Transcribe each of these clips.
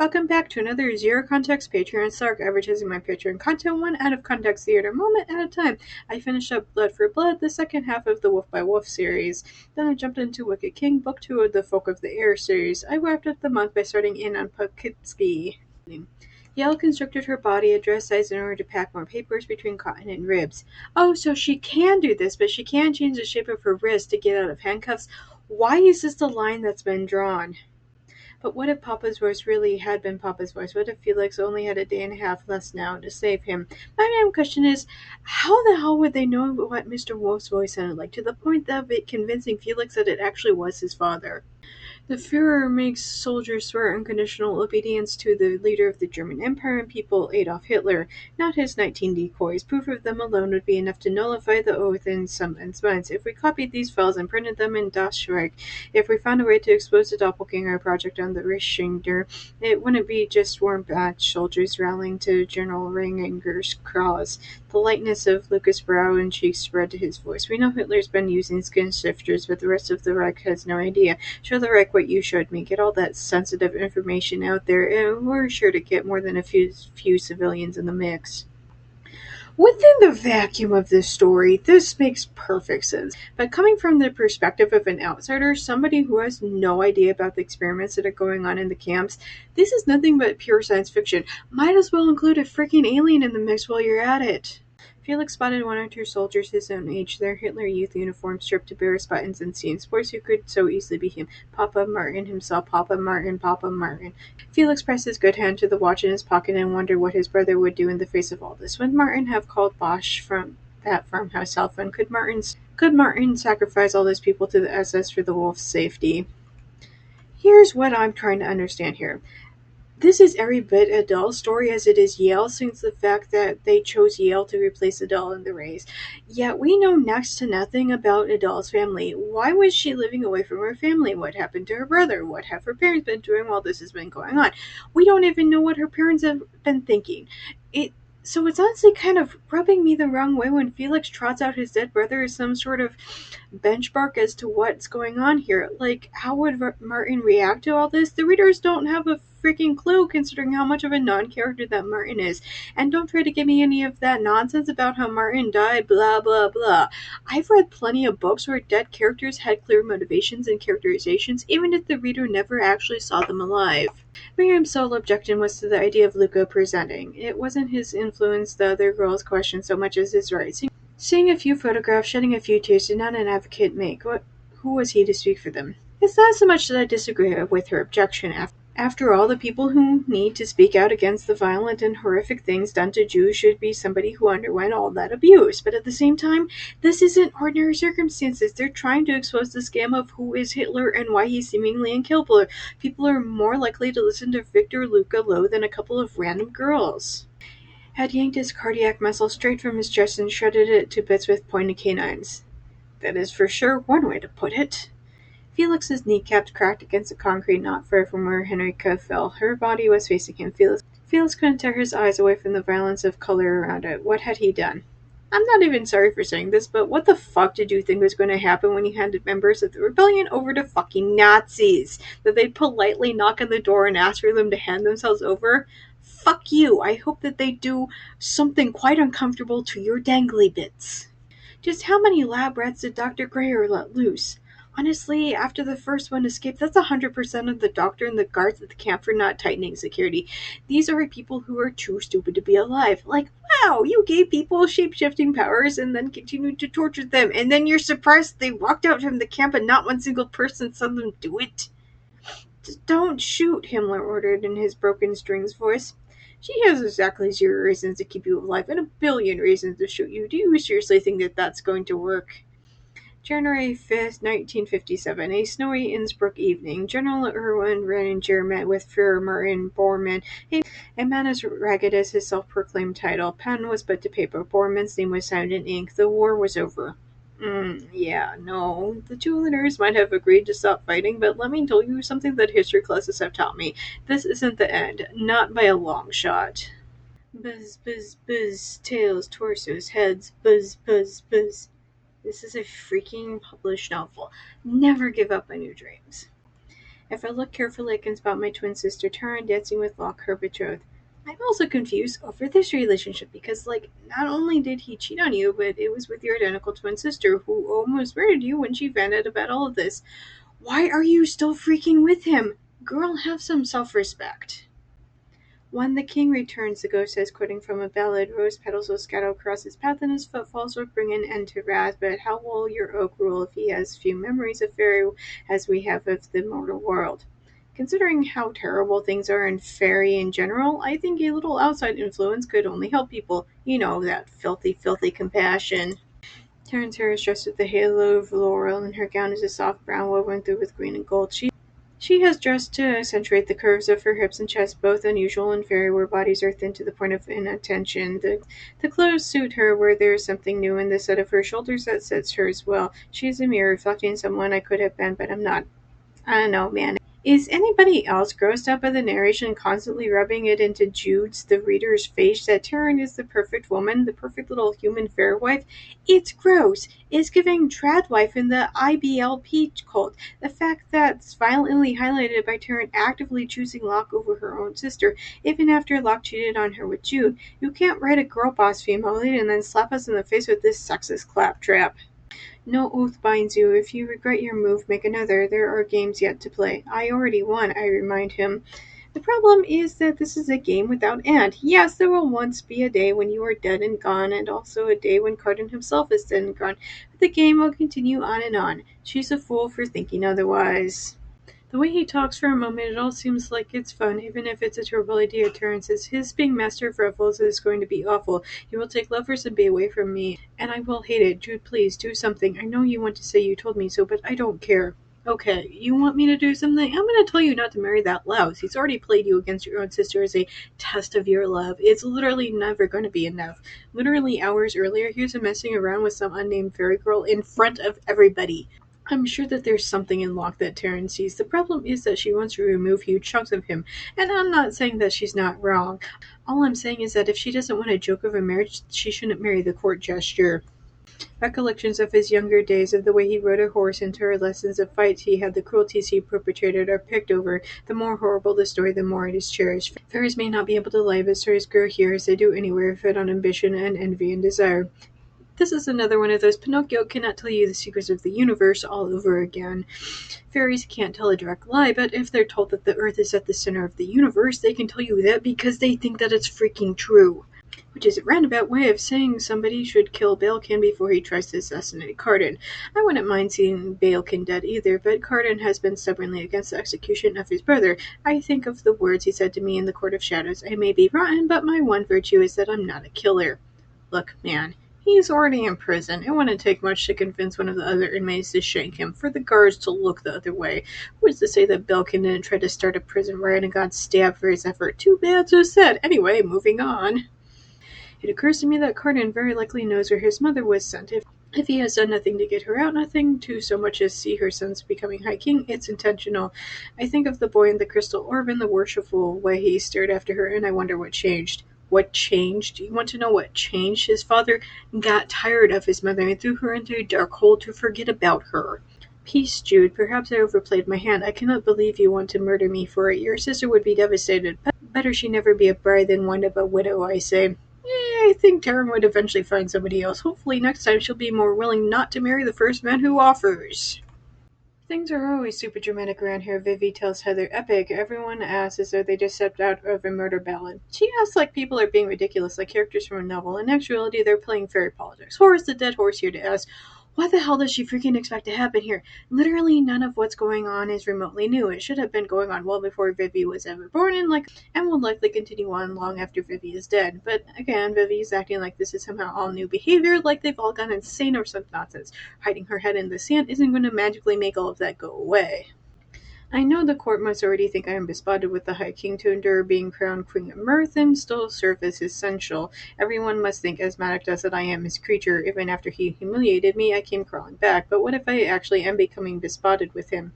Welcome back to another Zero Context Patreon Stark advertising my Patreon content one out of context theater moment at a time. I finished up Blood for Blood, the second half of the Wolf by Wolf series. Then I jumped into Wicked King, book 2 of the Folk of the Air series. I wrapped up the month by starting in on Poughkeepsie. Yael constructed her body a dress size in order to pack more papers between cotton and ribs. Oh, so she can do this, but she can't change the shape of her wrist to get out of handcuffs. Why is this the line that's been drawn? But what if Papa's voice really had been Papa's voice? What if Felix only had a day and a half less now to save him? My main question is, how the hell would they know what Mr. Wolf's voice sounded like, to the point of it convincing Felix that it actually was his father? The Führer makes soldiers swear unconditional obedience to the leader of the German Empire and people, Adolf Hitler, not his 19 decoys. Proof of them alone would be enough to nullify the oath in someone's minds. If we copied these files and printed them in Das Reich, if we found a way to expose the Doppelganger project on the Richter, it wouldn't be just warm batch soldiers rallying to General Ringenger's cause. The lightness of Lucas' brow and cheeks spread to his voice. We know Hitler's been using skin shifters, but the rest of the Reich has no idea. Show the Reich what you showed me. Get all that sensitive information out there, and we're sure to get more than a few civilians in the mix. Within the vacuum of this story, this makes perfect sense. But coming from the perspective of an outsider, somebody who has no idea about the experiments that are going on in the camps, this is nothing but pure science fiction. Might as well include a freaking alien in the mix while you're at it. Felix spotted one or two soldiers his own age, their Hitler Youth uniforms stripped to barest buttons and seams, boys who could so easily be him. Papa Martin himself, Papa Martin, Papa Martin. Felix pressed his good hand to the watch in his pocket and wondered what his brother would do in the face of all this. Would Martin have called Bosch from that farmhouse cell phone? Could Martin sacrifice all those people to the SS for the wolf's safety? Here's what I'm trying to understand here. This is every bit Adele's story as it is Yael, since the fact that they chose Yael to replace Adele in the race. Yet we know next to nothing about Adele's family. Why was she living away from her family? What happened to her brother? What have her parents been doing while this has been going on? We don't even know what her parents have been thinking. So it's honestly kind of rubbing me the wrong way when Felix trots out his dead brother as some sort of benchmark as to what's going on here. Like, how would Martin react to all this? The readers don't have a freaking clue, considering how much of a non-character that Martin is. And don't try to give me any of that nonsense about how Martin died, blah, blah, blah. I've read plenty of books where dead characters had clear motivations and characterizations, even if the reader never actually saw them alive. Miriam's sole objection was to the idea of Luca presenting. It wasn't his influence the other girls questioned so much as his right. Seeing a few photographs, shedding a few tears, did not an advocate make. Who was he to speak for them? It's not so much that I disagree with her objection. After all, the people who need to speak out against the violent and horrific things done to Jews should be somebody who underwent all that abuse. But at the same time, this isn't ordinary circumstances. They're trying to expose the scam of who is Hitler and why he's seemingly incapable. People are more likely to listen to Victor Luca Lowe than a couple of random girls. Had yanked his cardiac muscle straight from his chest and shredded it to bits with pointed canines. That is for sure one way to put it. Felix's kneecaps cracked against the concrete not far from where Henrika fell. Her body was facing him. Felix couldn't tear his eyes away from the violence of color around it. What had he done? I'm not even sorry for saying this, but what the fuck did you think was going to happen when you handed members of the rebellion over to fucking Nazis? That they'd politely knock on the door and ask for them to hand themselves over? Fuck you. I hope that they do something quite uncomfortable to your dangly bits. Just how many lab rats did Dr. Greer let loose? Honestly, after the first one escaped, that's 100% of the doctor and the guards at the camp for not tightening security. These are people who are too stupid to be alive. Like, wow, you gave people shape-shifting powers and then continued to torture them, and then you're surprised they walked out from the camp and not one single person saw them do it? Just don't shoot, Himmler ordered in his broken strings voice. She has exactly 0 reasons to keep you alive and a billion reasons to shoot you. Do you seriously think that that's going to work? January 5th, 1957, a snowy Innsbruck evening. General Erwin Renninger met with Führer Martin Bormann, a man as ragged as his self-proclaimed title. Pen was put to paper. Bormann's name was signed in ink. The war was over. The two leaders might have agreed to stop fighting, but let me tell you something that history classes have taught me. This isn't the end. Not by a long shot. Buzz, buzz, buzz. Tails, torsos, heads. Buzz, buzz, buzz. This is a freaking published novel. Never give up on your dreams. If I look carefully, I can spot my twin sister Tara dancing with Locke, her betrothed. I'm also confused over this relationship because, like, not only did he cheat on you, but it was with your identical twin sister who almost murdered you when she found out about all of this. Why are you still freaking with him? Girl, have some self-respect. When the king returns, the ghost says, quoting from a ballad, rose petals will scatter across his path, and his footfalls will bring an end to wrath. But how will your oak rule if he has few memories of fairy as we have of the mortal world? Considering how terrible things are in fairy in general, I think a little outside influence could only help people. You know, that filthy, filthy compassion. Terence hair is dressed with a halo of laurel, and her gown is a soft brown woven through with green and gold. She has dressed to accentuate the curves of her hips and chest, both unusual and fairy, where bodies are thin to the point of inattention. The clothes suit her where there is something new in the set of her shoulders that sits her as well. She is a mirror reflecting someone I could have been, but I'm not. I don't know, man. Is anybody else grossed out by the narration constantly rubbing it into Jude's, the reader's face, that Taryn is the perfect woman, the perfect little human fair wife? It's gross. It's giving trad wife in the IBLP cult. The fact that's violently highlighted by Taryn actively choosing Locke over her own sister, even after Locke cheated on her with Jude. You can't write a girl boss female lead and then slap us in the face with this sexist claptrap. No oath binds you. If you regret your move, make another. There are games yet to play. I already won, I remind him. The problem is that this is a game without end. Yes, there will once be a day when you are dead and gone, and also a day when Carden himself is dead and gone. But the game will continue on and on. She's a fool for thinking otherwise. The way he talks for a moment, it all seems like it's fun, even if it's a terrible idea. Terrence says his being master of ruffles is going to be awful. He will take lovers and be away from me, and I will hate it. Jude, please, do something. I know you want to say you told me so, but I don't care. Okay, you want me to do something? I'm going to tell you not to marry that louse. He's already played you against your own sister as a test of your love. It's literally never going to be enough. Literally hours earlier, he was messing around with some unnamed fairy girl in front of everybody. I'm sure that there's something in Locke that Taryn sees. The problem is that she wants to remove huge chunks of him, and I'm not saying that she's not wrong. All I'm saying is that if she doesn't want a joke of a marriage, she shouldn't marry the court gesture. Recollections of his younger days, of the way he rode a horse, into her lessons of fights he had, the cruelties he perpetrated, are picked over. The more horrible the story, the more it is cherished. Fairies may not be able to lie, but stories grow here as they do anywhere, fed on ambition and envy and desire. This is another one of those Pinocchio cannot tell you the secrets of the universe all over again. Fairies can't tell a direct lie, but if they're told that the Earth is at the center of the universe, they can tell you that because they think that it's freaking true. Which is a roundabout way of saying somebody should kill Balekin before he tries to assassinate Carden. I wouldn't mind seeing Balekin dead either, but Carden has been stubbornly against the execution of his brother. I think of the words he said to me in the Court of Shadows. I may be rotten, but my one virtue is that I'm not a killer. Look, man, he's already in prison. It wouldn't take much to convince one of the other inmates to shank him, for the guards to look the other way. Who's to say that Belkin didn't try to start a prison riot and got stabbed for his effort? Too bad, so sad. Anyway, moving on. It occurs to me that Carden very likely knows where his mother was sent. If he has done nothing to get her out, nothing to so much as see her sons becoming High King, it's intentional. I think of the boy in the crystal orb and the worshipful way he stared after her, and I wonder what changed. What changed? You want to know what changed? His father got tired of his mother and threw her into a dark hole to forget about her. Peace, Jude. Perhaps I overplayed my hand. I cannot believe you want to murder me for it. Your sister would be devastated. Better she never be a bride than wind up a widow, I say. I think Taryn would eventually find somebody else. Hopefully next time she'll be more willing not to marry the first man who offers. Things are always super dramatic around here, Vivi tells Heather. Epic. Everyone asks as though they just stepped out of a murder ballad. She asks like people are being ridiculous, like characters from a novel. In actuality, they're playing fairy politics. Horace the dead horse here to ask, what the hell does she freaking expect to happen here? Literally none of what's going on is remotely new. It should have been going on well before Vivi was ever born and will likely continue on long after Vivi is dead. But again, Vivi is acting like this is somehow all new behavior, like they've all gone insane or some nonsense. Hiding her head in the sand isn't going to magically make all of that go away. I know the court must already think I am bespotted with the High King to endure being crowned Queen of Mirth and still serve as his seneschal. Everyone must think, as Maddox does, that I am his creature. Even after he humiliated me, I came crawling back. But what if I actually am becoming bespotted with him?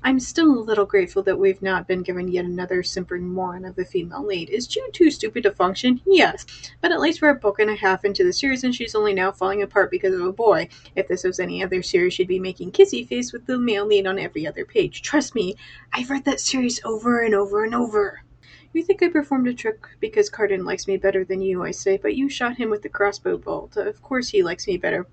I'm still a little grateful that we've not been given yet another simpering moron of a female lead. Is Jude too stupid to function? Yes. But at least we're a book and a half into the series and she's only now falling apart because of a boy. If this was any other series, she'd be making kissy face with the male lead on every other page. Trust me, I've read that series over and over and over. You think I performed a trick because Carden likes me better than you, I say, but you shot him with the crossbow bolt. Of course he likes me better.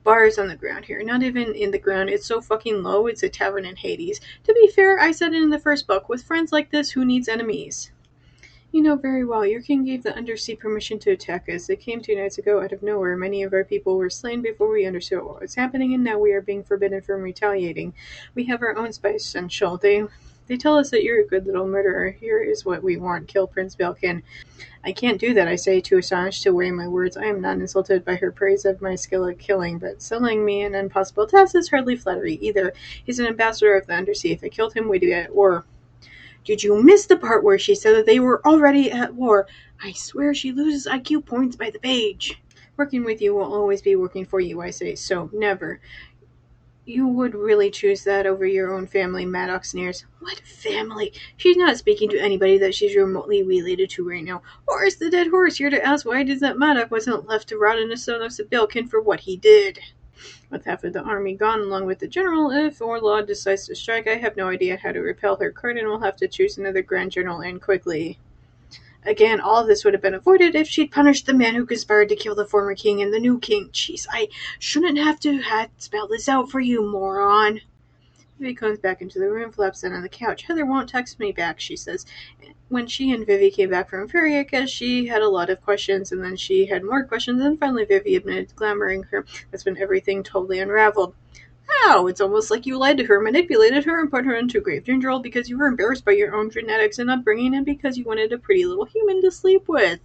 Bars on the ground here. Not even in the ground. It's so fucking low, it's a tavern in Hades. To be fair, I said it in the first book. With friends like this, who needs enemies? You know very well, your king gave the Undersea permission to attack us. It came 2 nights ago out of nowhere. Many of our people were slain before we understood what was happening, and now we are being forbidden from retaliating. We have our own spice essential. They tell us that you're a good little murderer. Here is what we want. Kill Prince Belkin. I can't do that, I say, too astonished to weigh my words. I am not insulted by her praise of my skill at killing, but selling me an impossible task is hardly flattery either. He's an ambassador of the Undersea. If I killed him, we'd be at war. Did you miss the part where she said that they were already at war? I swear she loses IQ points by the page. Working with you will always be working for you, I say, so never. You would really choose that over your own family, Maddox sneers. What family? She's not speaking to anybody that she's remotely related to right now. Or is the dead horse here to ask why it is that Maddox wasn't left to rot in a stone of Sibilkin for what he did? With half of the army gone along with the general, if Orlaw decides to strike, I have no idea how to repel her. Carden will have to choose another grand general and quickly. Again, all of this would have been avoided if she'd punished the man who conspired to kill the former king and the new king. Jeez, I shouldn't have to have spelled this out for you, moron. Vivi comes back into the room, flaps down on the couch. Heather won't text me back, she says. When she and Vivi came back from Ferry, I guess she had a lot of questions, and then she had more questions, and finally Vivi admitted glamoring her. That's when everything totally unraveled. How? It's almost like you lied to her, manipulated her, and put her into grave danger all because you were embarrassed by your own genetics and upbringing and because you wanted a pretty little human to sleep with.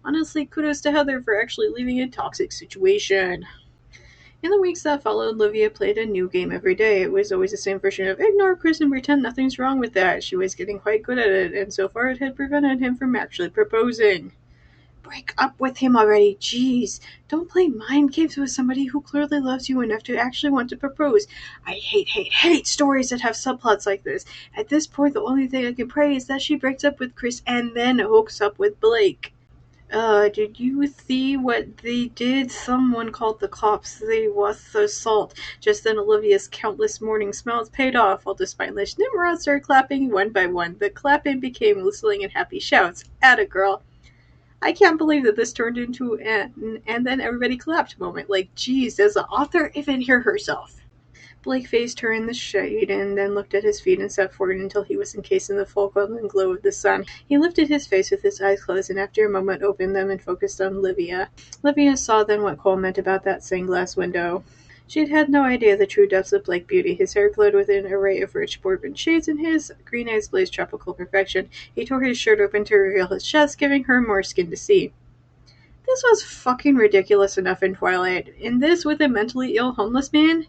Honestly, kudos to Heather for actually leaving a toxic situation. In the weeks that followed, Livia played a new game every day. It was always the same version of ignore Chris and pretend nothing's wrong with that. She was getting quite good at it, and so far it had prevented him from actually proposing. Break up with him already, jeez. Don't play mind games with somebody who clearly loves you enough to actually want to propose. I hate stories that have subplots like this. At this point, the only thing I can pray is that she breaks up with Chris and then hooks up with Blake. Did you see what they did? Someone called the cops. They was assault. Just then Olivia's countless morning smiles paid off, while the spineless Nimrod started clapping one by one. The clapping became whistling and happy shouts. Atta girl. I can't believe that this turned into an and then everybody clapped moment. Like, geez, does the author even hear herself? Blake faced her in the shade and then looked at his feet and stepped forward until he was encased in the full golden glow of the sun. He lifted his face with his eyes closed and after a moment opened them and focused on Livia. Livia saw then what Cole meant about that stained glass window. She had had no idea the true depths of Blake beauty. His hair glowed with an array of rich bourbon shades, and his green eyes blazed tropical perfection. He tore his shirt open to reveal his chest, giving her more skin to see. This was fucking ridiculous enough in Twilight. In this, with a mentally ill homeless man?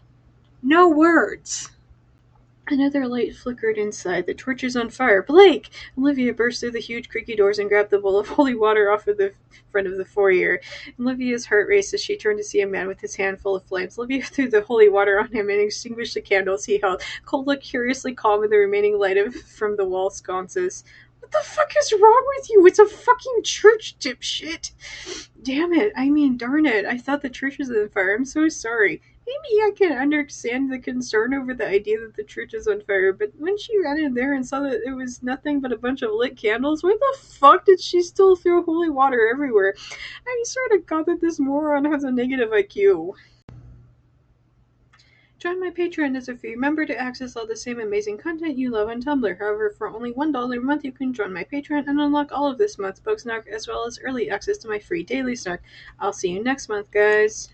No words. Another light flickered inside. The torch is on fire. Blake! Olivia burst through the huge creaky doors and grabbed the bowl of holy water off of the front of the foyer. Olivia's heart raced as she turned to see a man with his hand full of flames. Olivia threw the holy water on him and extinguished the candles he held. Cole looked curiously calm in the remaining light from the wall sconces. What the fuck is wrong with you? It's a fucking church, dipshit. Damn it. I mean, darn it. I thought the church was on fire. I'm so sorry. Maybe I can understand the concern over the idea that the church is on fire, but when she ran in there and saw that it was nothing but a bunch of lit candles, why the fuck did she still throw holy water everywhere? I swear to God that this moron has a negative IQ. Join my Patreon as a free member to access all the same amazing content you love on Tumblr. However, for only $1 a month, you can join my Patreon and unlock all of this month's book snark, as well as early access to my free daily snark. I'll see you next month, guys.